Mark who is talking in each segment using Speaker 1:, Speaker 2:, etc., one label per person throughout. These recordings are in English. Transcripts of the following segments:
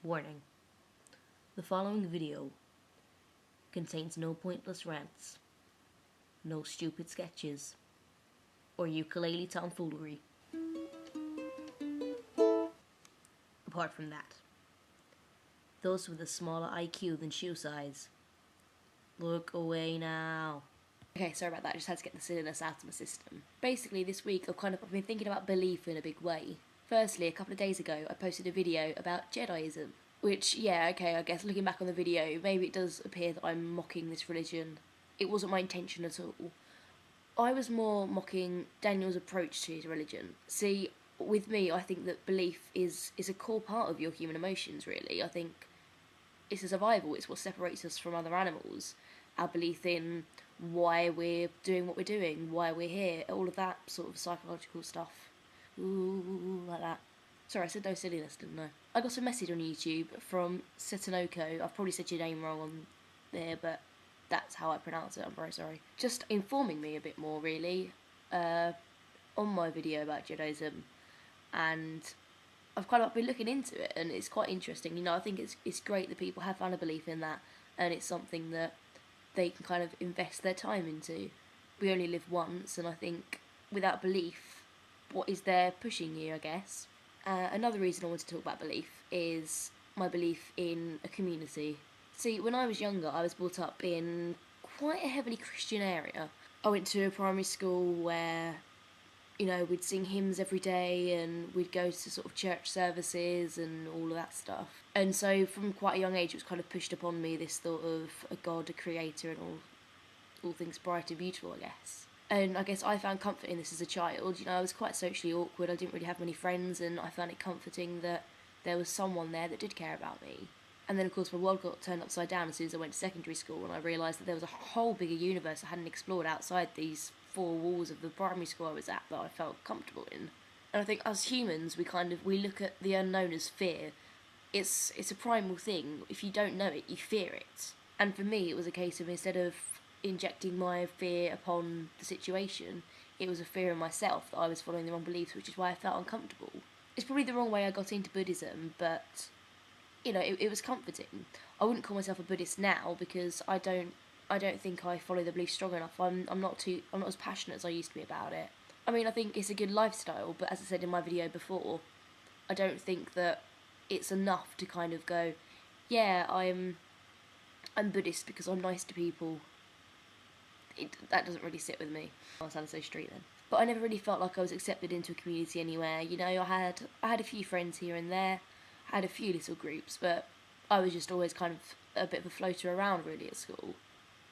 Speaker 1: Warning: the following video contains no pointless rants, no stupid sketches, or ukulele tomfoolery. Apart from that, those with a smaller IQ than shoe size, look away now. Okay, sorry about that, I just had to get the silliness out of my system. Basically, this week I've been thinking about belief in a big way. Firstly, a couple of days ago, I posted a video about Jediism. Which, yeah, okay, I guess looking back on the video, maybe it does appear that I'm mocking this religion. It wasn't my intention at all. I was more mocking Daniel's approach to his religion. See, with me, I think that belief is a core part of your human emotions, really. I think it's a survival, it's what separates us from other animals. Our belief in why we're doing what we're doing, why we're here, all of that sort of psychological stuff. Ooh, like that. Sorry, I said no silliness, didn't I? I got a message on YouTube from Setanoko. I've probably said your name wrong on there, but that's how I pronounce it, I'm very sorry. Just informing me a bit more, really, on my video about Jediism. And I've kind of been looking into it, and it's quite interesting. You know, I think it's great that people have found a belief in that, and it's something that they can kind of invest their time into. We only live once, and I think without belief, what is there pushing you, I guess? Another reason I want to talk about belief is my belief in a community. See, when I was younger, I was brought up in quite a heavily Christian area. I went to a primary school where, you know, we'd sing hymns every day and we'd go to sort of church services and all of that stuff. And so from quite a young age, it was kind of pushed upon me, this thought of a God, a creator, and all things bright and beautiful, I guess. And I guess I found comfort in this as a child. You know, I was quite socially awkward, I didn't really have many friends, and I found it comforting that there was someone there that did care about me. And then, of course, my world got turned upside down as soon as I went to secondary school, and I realised that there was a whole bigger universe I hadn't explored outside these four walls of the primary school I was at that I felt comfortable in. And I think as humans, we look at the unknown as fear. It's a primal thing. If you don't know it, you fear it. And for me, it was a case of, instead of injecting my fear upon the situation, it was a fear in myself that I was following the wrong beliefs, which is why I felt uncomfortable. It's probably the wrong way I got into Buddhism, but, you know, it was comforting. I wouldn't call myself a Buddhist now because I don't think I follow the belief strong enough. I'm not as passionate as I used to be about it. I mean, I think it's a good lifestyle, but as I said in my video before, I don't think that it's enough to kind of go, yeah, I'm Buddhist because I'm nice to people. That doesn't really sit with me. I sound so street then. But I never really felt like I was accepted into a community anywhere. You know, I had a few friends here and there, I had a few little groups, but I was just always kind of a bit of a floater around, really, at school.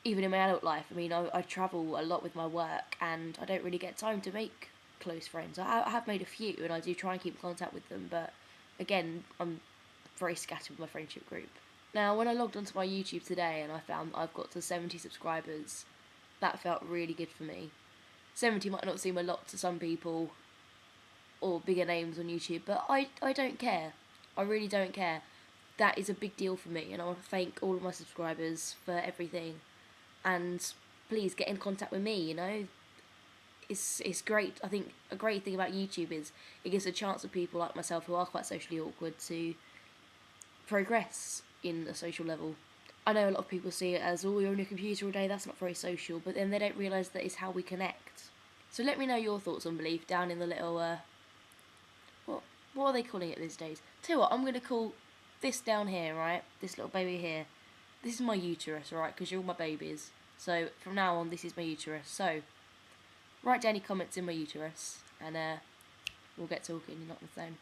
Speaker 1: Even in my adult life, I mean, I travel a lot with my work, and I don't really get time to make close friends. I have made a few, and I do try and keep in contact with them, but again, I'm very scattered with my friendship group. Now, when I logged onto my YouTube today and I found I've got to 70 subscribers, that felt really good for me. 70 might not seem a lot to some people, or bigger names on YouTube, but I don't care. I really don't care. That is a big deal for me, and I want to thank all of my subscribers for everything. And please get in contact with me, you know. It's great. I think a great thing about YouTube is it gives a chance for people like myself who are quite socially awkward to progress in a social level. I know a lot of people see it as, oh, you're on your computer all day, that's not very social, but then they don't realise that it's how we connect. So let me know your thoughts on belief down in the little, what are they calling it these days? Tell you what, I'm going to call this down here, right, this little baby here, this is my uterus, alright, because you're all my babies. So from now on, this is my uterus. So write down any comments in my uterus, and we'll get talking, you're not on the phone.